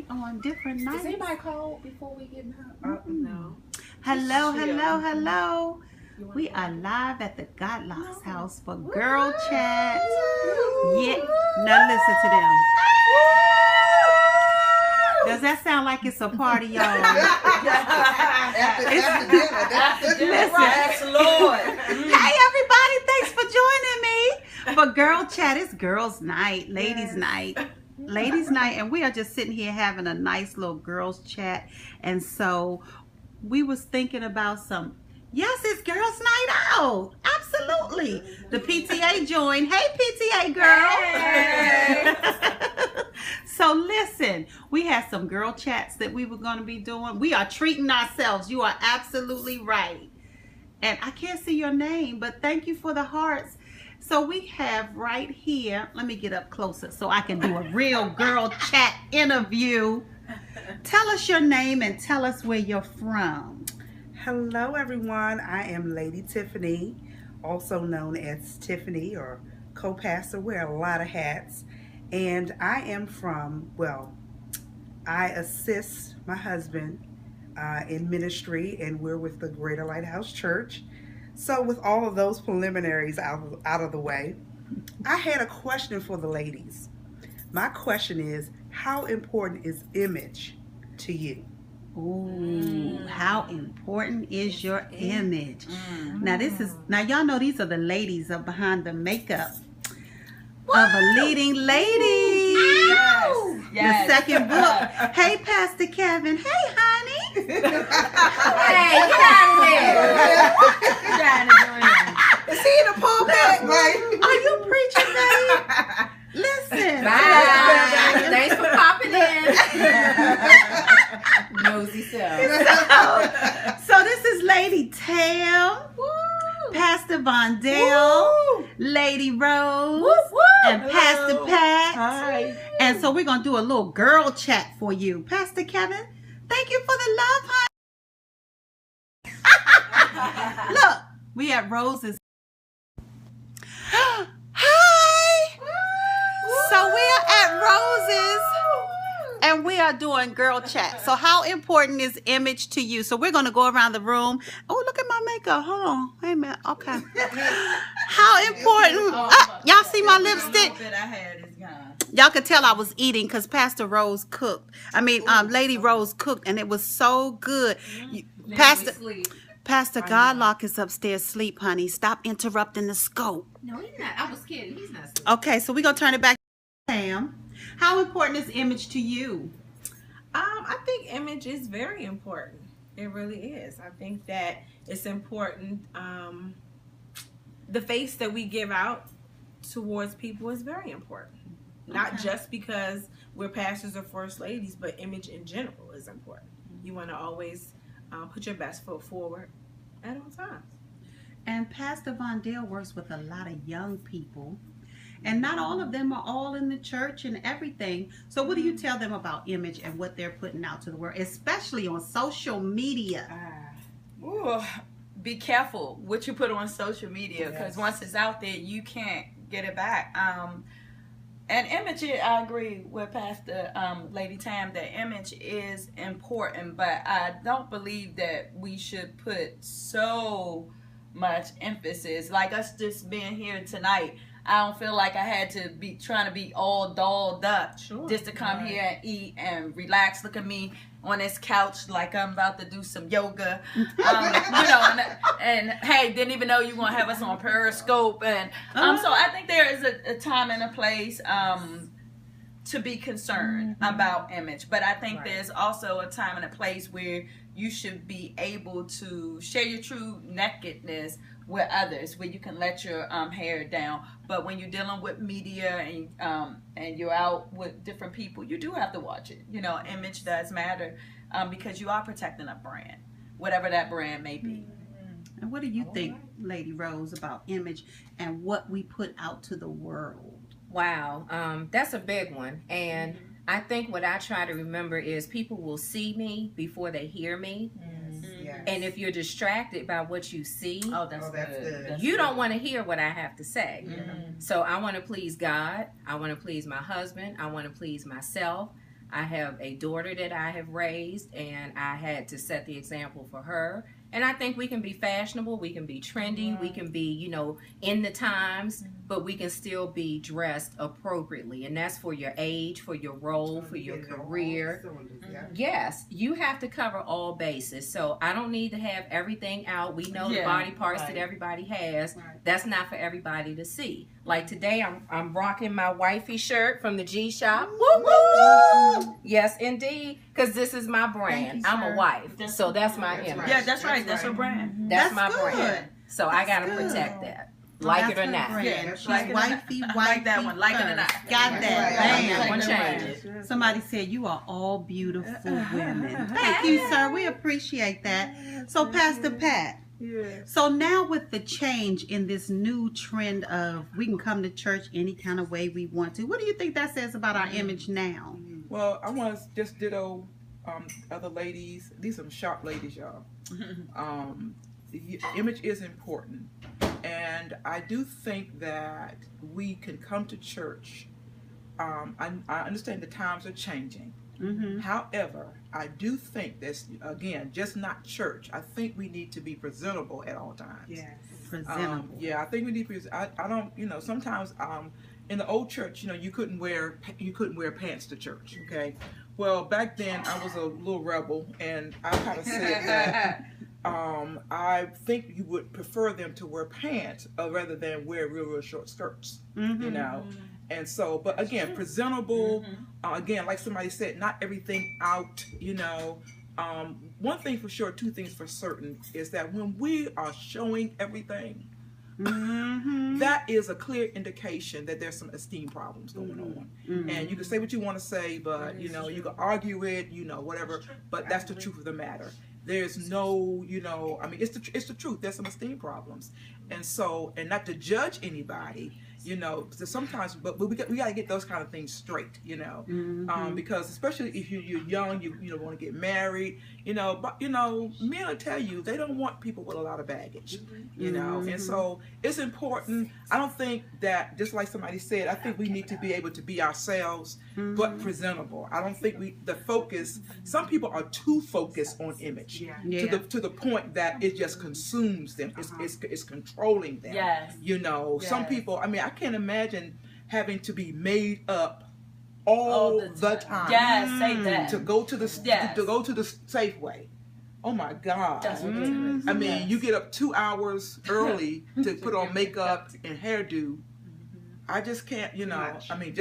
on different nights. Is anybody called before we get in her? No. Hello, hello, hello. We are live at the Godlock's house for Girl Chat. Yeah. Now listen to them. Does that sound like it's a party, y'all? After dinner. Yes, Lord. Hey, everybody. Thanks for joining me for Girl Chat. It's girls' night, ladies' night. Ladies' night. And we are just sitting here having a nice little girls' chat. And so we was thinking about some... Yes, it's girls' night out. Absolutely. The PTA joined. Hey, PTA girl. Hey. So listen, we had some girl chats that we were going to be doing. We are treating ourselves. You are absolutely right. And I can't see your name, but thank you for the hearts. So we have right here, let me get up closer so I can do a real girl chat interview. Tell us your name and tell us where you're from. Hello, everyone. I am Lady Tiffany, also known as Tiffany or co-pastor. Wear a lot of hats. And I am from, well, I assist my husband in ministry, and we're with the Greater Lighthouse Church. So with all of those preliminaries out of the way, I had a question for the ladies. My question is, how important is image to you? Ooh, how important is your image? Now y'all know these are the ladies up behind the makeup of a leading lady. Yes. The second book. Hey, Pastor Kevin. Hey, honey. Hey, get out of there. Get out of there. Is he in the pulpit? Right? Are you preaching, babe? Listen. Bye. Thanks for popping in. Nosy self. So this is Lady Tam, Pastor Vondell, Lady Rose, and Pastor Pat. Hi. And so we're going to do a little girl chat for you. Pastor Kevin, thank you for the love, honey. Look, we at Rose's. Hi. So we are at Rose's. And we are doing girl chat. So how important is image to you? So we're going to go around the room. Oh, look at my makeup. Hold on. Wait a minute. Okay. How important? Y'all see my lipstick? Y'all could tell I was eating because Pastor Rose cooked. Lady Rose cooked, and it was so good. Pastor Godlock is upstairs asleep, honey. Stop interrupting the scope. No, he's not. I was kidding. He's not asleep. Okay, so we're going to turn it back to Sam. How important is image to you? I think image is very important. It really is. I think that it's important. The face that we give out towards people is very important. Not just because we're pastors or first ladies, but image in general is important. You want to always put your best foot forward at all times. And Pastor Vondell works with a lot of young people. And not all of them are all in the church and everything. So what do you tell them about image and what they're putting out to the world, especially on social media? Be careful what you put on social media, because once it's out there, you can't get it back. And image, I agree with Pastor Lady Tam that image is important, but I don't believe that we should put so much emphasis. Like us just being here tonight, I don't feel like I had to be trying to be all dolled up just to come here and eat and relax. Look at me on this couch like I'm about to do some yoga. And hey, didn't even know you were going to have us on Periscope. And so I think there is a time and a place to be concerned about image. But I think there's also a time and a place where you should be able to share your true nakedness with others, where you can let your hair down. But when you're dealing with media and you're out with different people, you do have to watch it. Image does matter because you are protecting a brand, whatever that brand may be. And what do you think, Lady Rose, about image and what we put out to the world? Wow, that's a big one. And I think what I try to remember is people will see me before they hear me. Yes. And if you're distracted by what you see, That's good. you don't want to hear what I have to say. So I want to please God. I want to please my husband. I want to please myself. I have a daughter that I have raised, and I had to set the example for her. And I think we can be fashionable, we can be trendy, we can be, you know, in the times, but we can still be dressed appropriately. And that's for your age, for your role, for your career. Yes, you have to cover all bases. So I don't need to have everything out. We know the body parts that everybody has. That's not for everybody to see. Like today, I'm rocking my wifey shirt from the G Shop. Woo, woo, woo. Yes, indeed, because this is my brand. I'm a wife, so that's my image. Yeah, that's right. That's her brand. That's my good. brand. So I gotta protect that, like it or not. Yeah, she's Like it or wifey, not. wifey. Like that one. Like it or not. Got that. Bam. Bam. One change. Somebody said you are all beautiful women. Thank you, sir. We appreciate that. So, Pastor Pat. Yeah. So now with the change in this new trend of we can come to church any kind of way we want to, what do you think that says about our image now? Well, I want to just ditto other ladies. These are some sharp ladies, y'all. The image is important. And I do think that we can come to church. I understand the times are changing. Mm-hmm. However, I do think that's, again, just not church. I think we need to be presentable at all times. Yes. Presentable. Yeah, I think we need to be. I don't, you know, sometimes in the old church, you know, you couldn't wear pants to church. Okay, well back then I was a little rebel, and I kind of said that I think you would prefer them to wear pants rather than wear real short skirts. Mm-hmm. You know. And so, but again, presentable, again, like somebody said, not everything out, you know. One thing for sure, two things for certain, is that when we are showing everything, that is a clear indication that there's some esteem problems going on. And you can say what you want to say, but, you know, you can argue it, you know, whatever, but that's the truth of the matter. There's no, you know, I mean, it's the truth. There's some esteem problems. And so, and not to judge anybody, you know, so sometimes, but we got to get those kind of things straight, you know, because especially if you're young, you know, want to get married, you know, but, you know, men will tell you they don't want people with a lot of baggage, you know, and so it's important. I don't think that, just like somebody said, I think we need to be able to be ourselves, but presentable. I don't think the focus, some people are too focused on image to the point that it just consumes them. It's controlling them. Yes. You know, some people, I mean, I can't imagine having to be made up all the time. Yes, say that. To go to the Safeway. Oh my God. That's ridiculous. I mean, you get up 2 hours early to put on makeup and hairdo. I just can't, you know. I mean,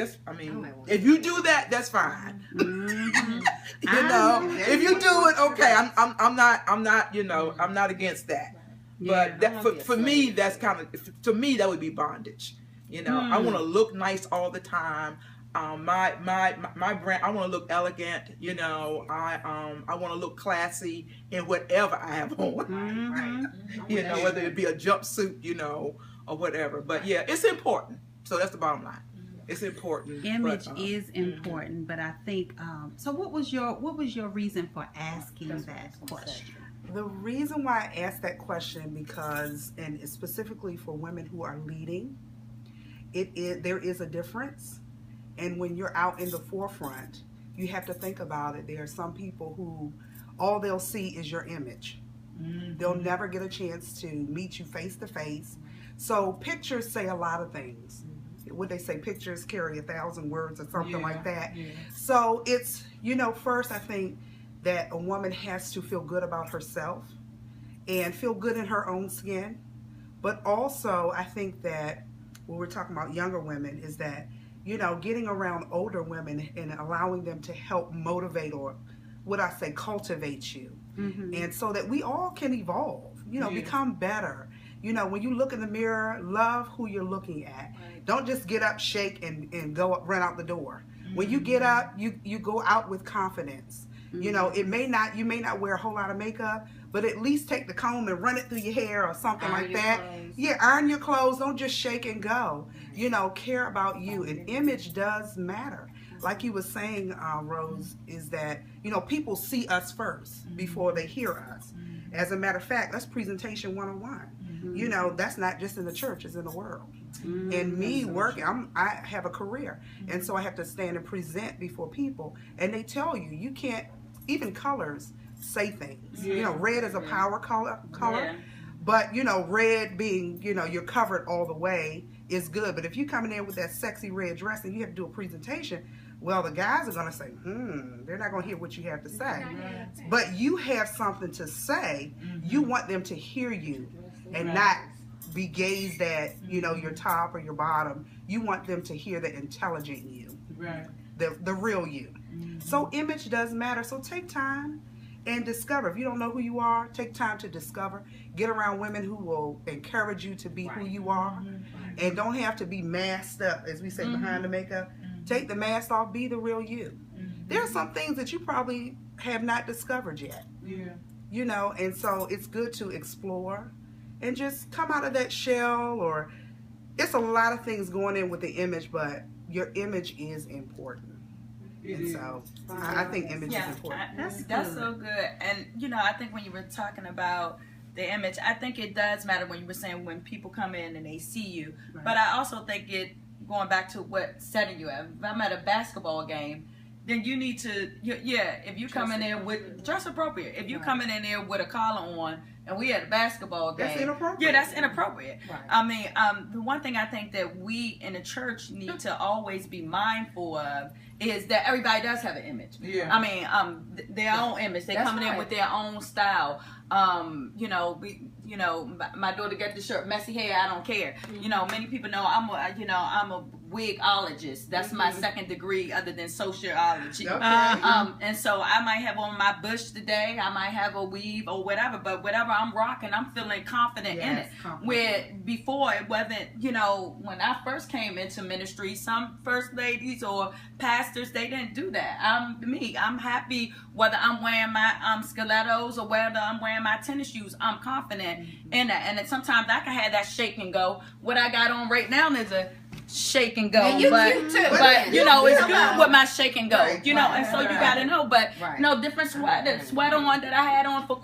if you do that, that's fine. You know, if you do it, okay. I'm not, you know, I'm not against that. But that, for me, that's kind of, to me, that would be bondage. You know, I want to look nice all the time. My brand, I want to look elegant. You know, I want to look classy in whatever I have on. You know, whether it be a jumpsuit, you know, or whatever. But yeah, it's important. So that's the bottom line. It's important. Image is important, but I think. So, what was your reason for asking that question? The reason why I asked that question, because, and specifically for women who are leading, there is a difference. And when you're out in the forefront, you have to think about it. There are some people who all they'll see is your image. They'll never get a chance to meet you face to face. So pictures say a lot of things. What they say, pictures carry 1,000 words or something like that. So it's, you know, first I think that a woman has to feel good about herself and feel good in her own skin. But also I think that when we're talking about younger women is that, you know, getting around older women and allowing them to help motivate, or what I say, cultivate you. And so that we all can evolve, you know, become better. You know, when you look in the mirror, love who you're looking at. Don't just get up, shake, and go run out the door. When you get up, you go out with confidence. You know, you may not wear a whole lot of makeup, but at least take the comb and run it through your hair or something like that. Yeah, iron your clothes. Don't just shake and go. You know, care about you. And image does matter. Like you were saying, Rose, is that, you know, people see us first before they hear us. As a matter of fact, that's presentation 101. You know, that's not just in the church, it's in the world. And me working, I have a career, and so I have to stand and present before people, and they tell you, you can't, even colors say things. You know, red is a power color, but you know, red being, you know, you're covered all the way is good, but if you coming in with that sexy red dress and you have to do a presentation, well, the guys are going to say, they're not going to hear what you have to say. But you have something to say. You want them to hear you and not be gazed at, you know, your top or your bottom. You want them to hear the intelligent you, the real you. So image does matter. So take time and discover. If you don't know who you are, take time to discover. Get around women who will encourage you to be who you are. And don't have to be masked up, as we say, behind the makeup. Take the mask off, be the real you. There are some things that you probably have not discovered yet. You know, and so it's good to explore and just come out of that shell. Or it's a lot of things going in with the image, but your image is important. And so I think image is important. That's so good. And you know, I think when you were talking about the image, I think it does matter when you were saying when people come in and they see you. But I also think it, going back to what setting you at, if I'm at a basketball game, then you need to, if you come in there with, dress appropriate. If you coming in there with a collar on and we at a basketball game, that's inappropriate. Yeah, that's inappropriate. I mean, the one thing I think that we in the church need to always be mindful of is that everybody does have an image. I mean, their own image. They coming in with their own style. You know, my daughter got the shirt, messy hair, I don't care. You know, many people know I'm a wigologist. That's my second degree other than sociology. And so I might have on my bush today, I might have a weave or whatever, but whatever I'm rocking, I'm feeling confident in it. Where before it wasn't, you know, when I first came into ministry, some first ladies or pastors, they didn't do that. I'm happy whether I'm wearing my stilettos or whether I'm wearing my tennis shoes, I'm confident in that. And then sometimes I can have that shake and go. What I got on right now is a shake and go, but you know, it's good with my shake and go, you know, and so you gotta know, but no different sweater on that I had on for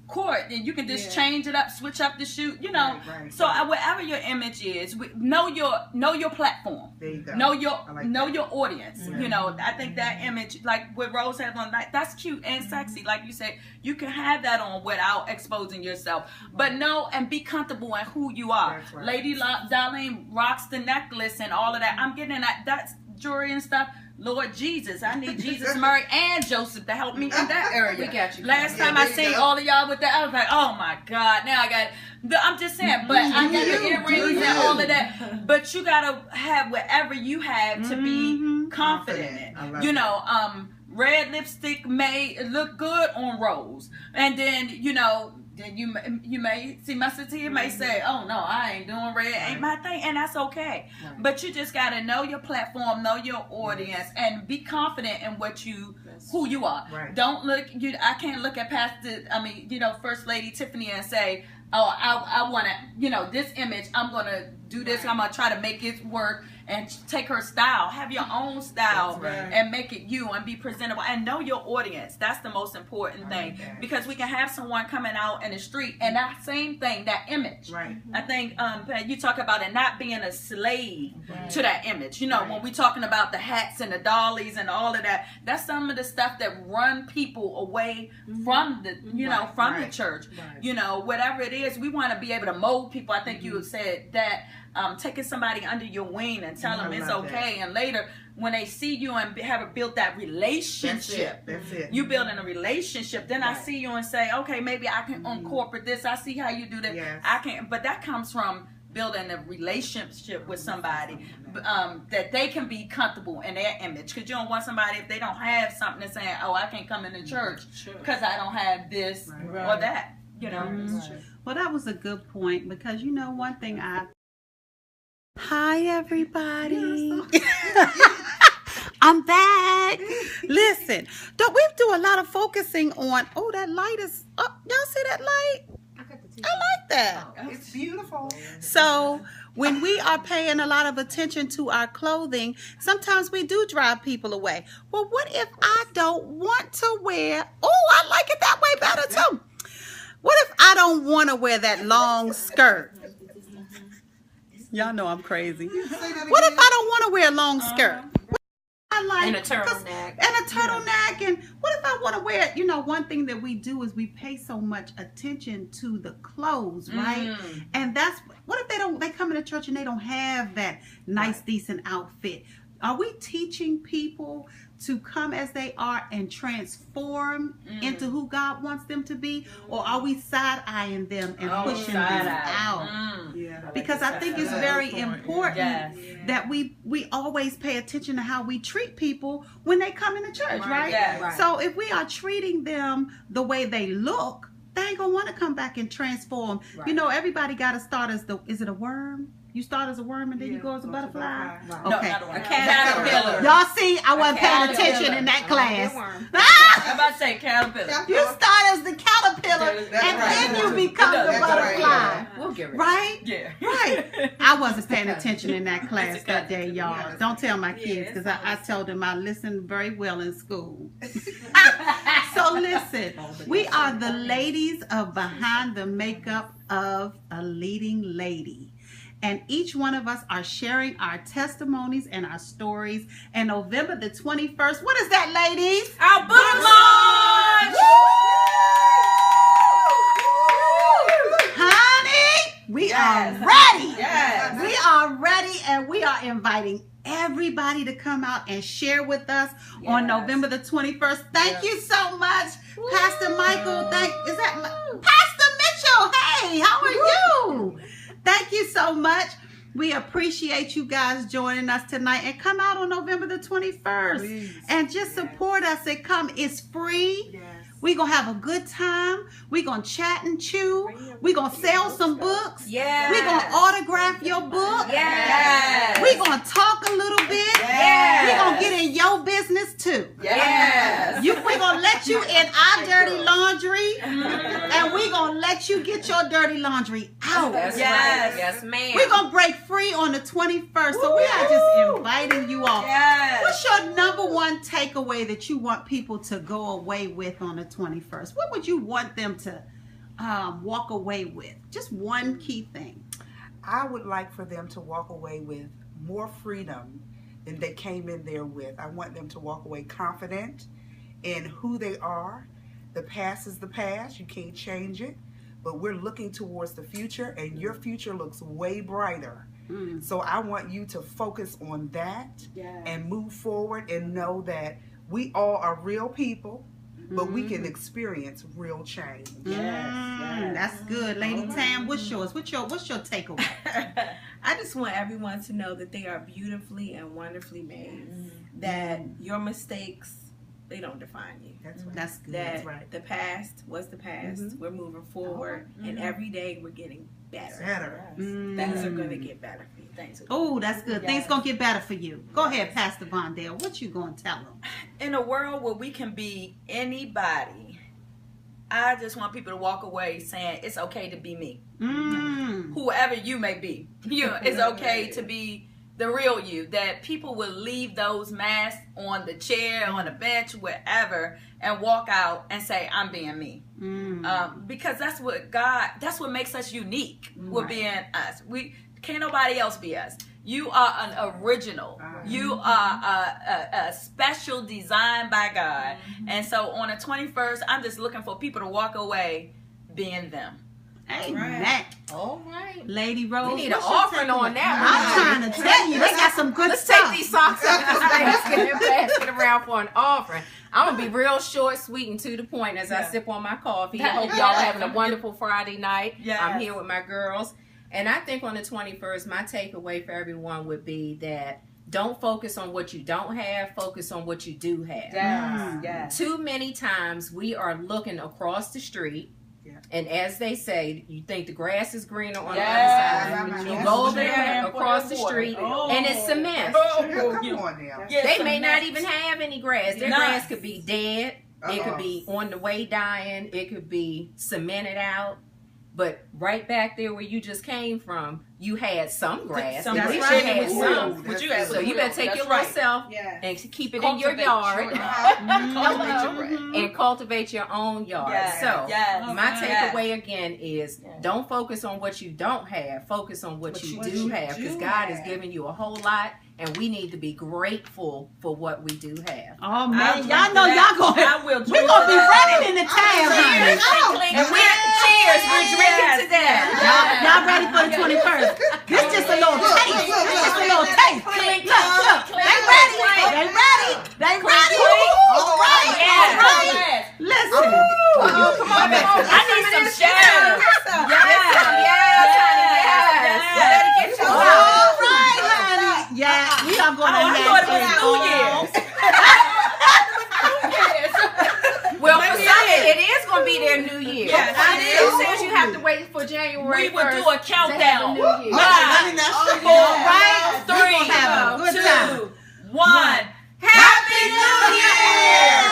court, and you can just change it up, switch up the shoot, you know. So whatever your image is, know your platform, know your audience. You know, I think that image, like what Rose has on, that's cute and sexy. Like you said, you can have that on without exposing yourself, but know and be comfortable in who you are. Lady Darlene rocks the necklace and all of that. I'm getting that's jewelry and stuff. Lord Jesus, I need Jesus, Mary, and Joseph to help me in that area. We got you. Last time I seen all of y'all with that, I was like, oh my God, now I got it. I'm just saying, but I got the earrings and all of that. But you gotta have whatever you have to be confident in. You know, red lipstick may look good on Rose, and then you know. Then you may see my sister here may say, oh no, I ain't doing red, ain't my thing, and that's okay. But you just gotta know your platform, know your audience, and be confident in who you are. Don't look, I can't look at First Lady Tiffany and say, oh, I want to, you know, this image, I'm gonna do this, I'm gonna try to make it work. And take her style. Have your own style and make it you and be presentable and know your audience. That's the most important thing, because we can have someone coming out in the street and that same thing, that image. I think you talk about it not being a slave to that image. You know, when we talking about the hats and the dollies and all of that, that's some of the stuff that run people away from the, you know, from the church. You know, whatever it is, we want to be able to mold people. I think you said that. Taking somebody under your wing and tell them it's okay, and later when they see you and have built that relationship, that's it. You building a relationship. Then I see you and say, okay, maybe I can incorporate this. I see how you do that. I can, but that comes from building a relationship with somebody that they can be comfortable in their image. Because you don't want somebody, if they don't have something, to say, oh, I can't come into church because I don't have this or that. You know. Well, that was a good point, because you know one thing Hi everybody. I'm back. Listen, we do a lot of focusing on, oh, that light is up. Y'all see that light? I like that. It's beautiful. So when we are paying a lot of attention to our clothing, sometimes we do drive people away. Well, what if I don't want to wear, oh, I like it that way better too. What if I don't want to wear that long skirt? Y'all know I'm crazy. What if I don't want to wear a long skirt? I like And a turtleneck. And a turtleneck. And what if I want to wear it? You know, one thing that we do is we pay so much attention to the clothes, right? And that's what if they come into church and they don't have that nice, decent outfit? Are we teaching people to come as they are and transform into who God wants them to be? Or are we side-eyeing them and pushing them out? Yeah. Because I think it's very important that we always pay attention to how we treat people when they come into church, right? Yes. So if we are treating them the way they look, they ain't gonna want to come back and transform. Right. You know, everybody got to start as is it a worm? You start as a worm and then you go as a butterfly? Right. No, Okay. not a worm. A caterpillar. Y'all see, I wasn't paying caterpillar. attention in that class. I'm about to say caterpillar. You start as the caterpillar and then you become the That's butterfly. right. We'll get rid of it. Right? Yeah. Right. I wasn't paying attention in that class It's a that day, y'all. caterpillar. Don't tell my kids Yeah, because I told them I listened very well in school. So listen, we are the ladies of Behind the Makeup of a Leading Lady. And each one of us are sharing our testimonies and our stories. And November the 21st, what is that, ladies? Our book launch! Honey, we Yes. are ready. Yes. We are ready, and we are inviting everybody to come out and share with us on November the 21st. Thank you so much, Pastor Michael. Pastor Mitchell? Hey, how are you? Thank you so much. We appreciate you guys joining us tonight, and come out on November the 21st Please. and just support us. And come, it's free. Yes. We're going to have a good time. We're going to chat and chew. We're going to sell some books. Yes. We're going to autograph your book. Yes. We're going to talk a little bit. Yes. We're going to get in your business too. Yes. We're going to let you in our dirty laundry, and we're going to let you get your dirty laundry out. That's Yes. right. Yes, ma'am. We're going to break free on the 21st. So we are just inviting you all. Yes. What's your number one takeaway that you want people to go away with on the 21st? What would you want them to walk away with? Just one key thing. I would like for them to walk away with more freedom than they came in there with. I want them to walk away confident in who they are. The past is the past. You can't change it. But we're looking towards the future, and your future looks way brighter. So I want you to focus on that and move forward and know that we all are real people, but we can experience real change. That's good. Lady Tam, what's yours? What's your takeaway? I just want everyone to know that they are beautifully and wonderfully made. That your mistakes, they don't define you. That's right. That's good. That That's right. the past was the past. We're moving forward, and every day we're getting better. Better. Things are going to get better for you. Oh, that's good. Things gonna get better for you. Go ahead, Pastor Vondale. What you gonna tell them? In a world where we can be anybody, I just want people to walk away saying it's okay to be me. Whoever you may be, it's okay to be the real you. That people will leave those masks on the chair, on the bench, wherever, and walk out and say, "I'm being me." Because that's what makes us unique. We're being us. Can't nobody else be us. You are an original. You are a special design by God. And so on the 21st, I'm just looking for people to walk away being them. Amen. All right. Lady Rose, We need an what's your offering takeaway? on that one. I'm trying to tell you, they got some good Let's stuff. take these socks up this basket and pass it around for an offering. I'm going to be real short, sweet, and to the point as I sip on my coffee. I hope y'all having a wonderful Friday night. Yes. I'm here with my girls. And I think on the 21st, my takeaway for everyone would be that don't focus on what you don't have, focus on what you do have. Yes. Too many times we are looking across the street, and as they say, you think the grass is greener on the other side. You go there across the street, and it's cement. Come on now. They may not even have any grass. Their grass could be dead. It could be on the way dying. It could be cemented out. But right back there where you just came from, you had some grass. Some At least grass. you had some. But you had So you better take that's your right. little self Yeah. and keep it in your Cultivate yard your Cultivate your grass. and cultivate your own yard. Yes, So yes, my yes. takeaway again is don't focus on what you don't have. Focus on what you do have, because God has given you a whole lot, and we need to be grateful for what we do have. Oh I'll man, drink y'all to know that. y'all going. I will We're drink gonna to be that. running in the tab, honey. And we're cheers. We're drinking to that. Y'all ready for the 21st? This just a little taste. Just a little taste. Look, they ready. They ready. They ready. All right. All right. Listen. Come on, I need some shadows. Yes. All right, honey. Yeah, we are going to I thought it was New Year's. Well, for some, it is going to be their New Year. Yes, it is. Who says you have to wait for January We would 1st do a to have countdown. a New Year? 5, 4, Right? 3, We gonna have a good time. 2, 1. Happy New Year!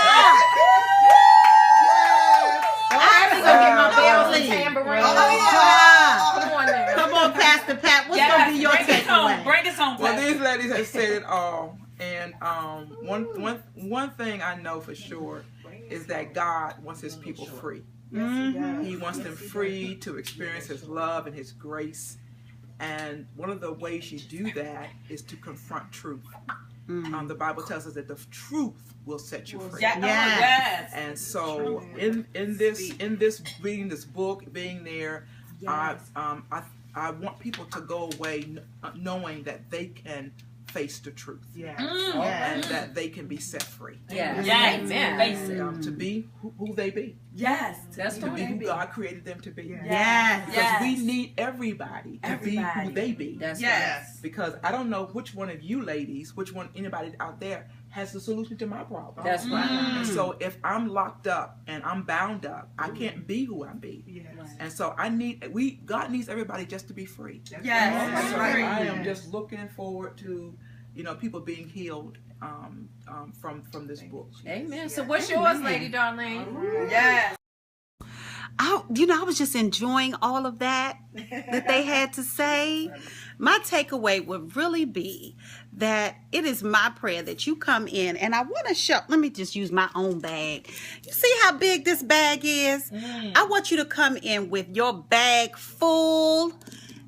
I'm going to get my bells and Absolutely. tambourines. Oh, Come on now. Come on, Pastor Pat. What's Yes, gonna be your bring us home. takeaway? Bring us home. Well, Pastor. these ladies have said it all, and one thing I know for sure is that God wants His people free. He wants them free to experience His love and His grace, and one of the ways you do that is to confront truth. The Bible tells us that the truth will set you free. Yeah. Yes. Yes. And so in this reading this book, being there, I want people to go away knowing that they can face the truth. And that they can be set free. Yes. Yes. Amen. Face it. To be who they be. Yes. That's To be right. who God created them to be. Yes. Because we need everybody to be who they be. That's Yes. Because I don't know which one of you ladies, anybody out there has the solution to my problem. That's right. And so if I'm locked up and I'm bound up, I can't be who I be. And so God needs everybody just to be free. Yes. So Free. I am just looking forward to, people being healed from this book. Amen. So what's yours, Lady Darlene? Yes. I was just enjoying all of that they had to say. My takeaway would really be that it is my prayer that you come in, and I want to show, let me just use my own bag. You see how big this bag is? I want you to come in with your bag full.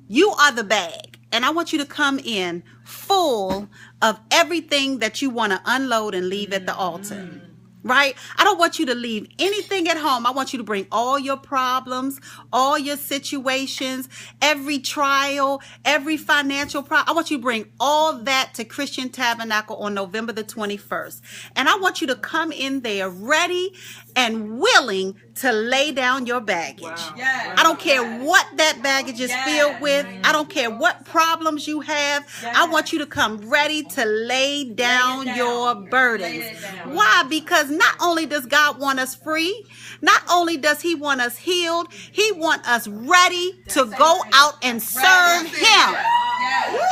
You are the bag. And I want you to come in full of everything that you want to unload and leave at the altar. Right? I don't want you to leave anything at home. I want you to bring all your problems, all your situations, every trial, every financial problem. I want you to bring all that to Christian Tabernacle on November the 21st. And I want you to come in there ready and willing to lay down your baggage. Yes. I don't care what that baggage is filled with. I don't care what problems you have. I want you to come ready to lay down your burdens. Why? Because not only does God want us free, not only does He want us healed, He wants us ready to go out and serve Him.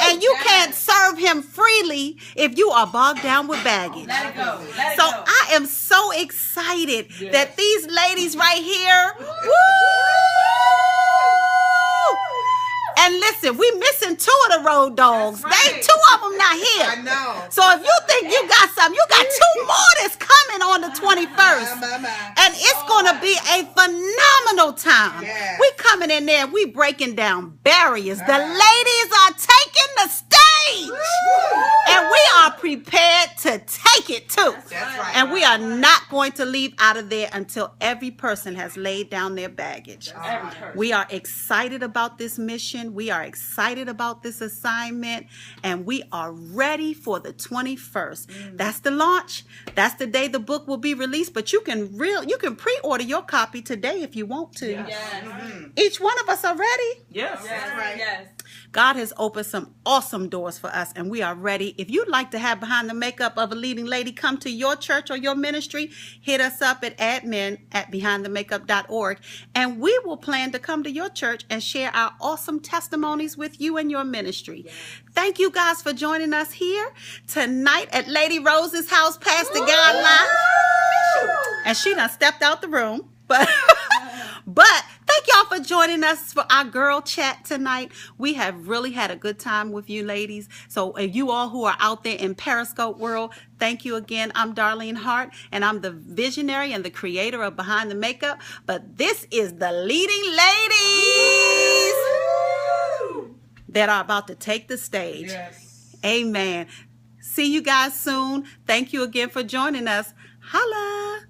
And you can't serve Him freely if you are bogged down with baggage. Let it go. Let it So go. I am so excited that these ladies right here, woo! And listen, we missing 2 of the road dogs. They 2 of them not here. I know. So if you think you got something, you got 2 more that's coming on the 21st. And it's going to be a phenomenal time. Yes. We coming in there, we breaking down barriers. The ladies are taking the stage. And we are prepared to take it too. That's right. And we are not going to leave out of there until every person has laid down their baggage. We are excited about this mission. We are excited about this assignment. And we are ready for the 21st. That's the launch. That's the day the book will be released. But you can pre-order your copy today if you want to. Yes. Each one of us are ready. Yes. Yes. Yes. God has opened some awesome doors for us, and we are ready. If you'd like to have Behind the Makeup of a Leading Lady come to your church or your ministry, hit us up at admin@behindthemakeup.org, and we will plan to come to your church and share our awesome testimonies with you and your ministry. Thank you guys for joining us here tonight at Lady Rose's house, Pastor Godline. And she done stepped out the room, but thank y'all for joining us for our girl chat tonight. We have really had a good time with you ladies. So you all who are out there in Periscope world, thank you again. I'm Darlene Hart, and I'm the visionary and the creator of Behind the Makeup. But this is the leading ladies that are about to take the stage. Yes. Amen. See you guys soon. Thank you again for joining us. Holla.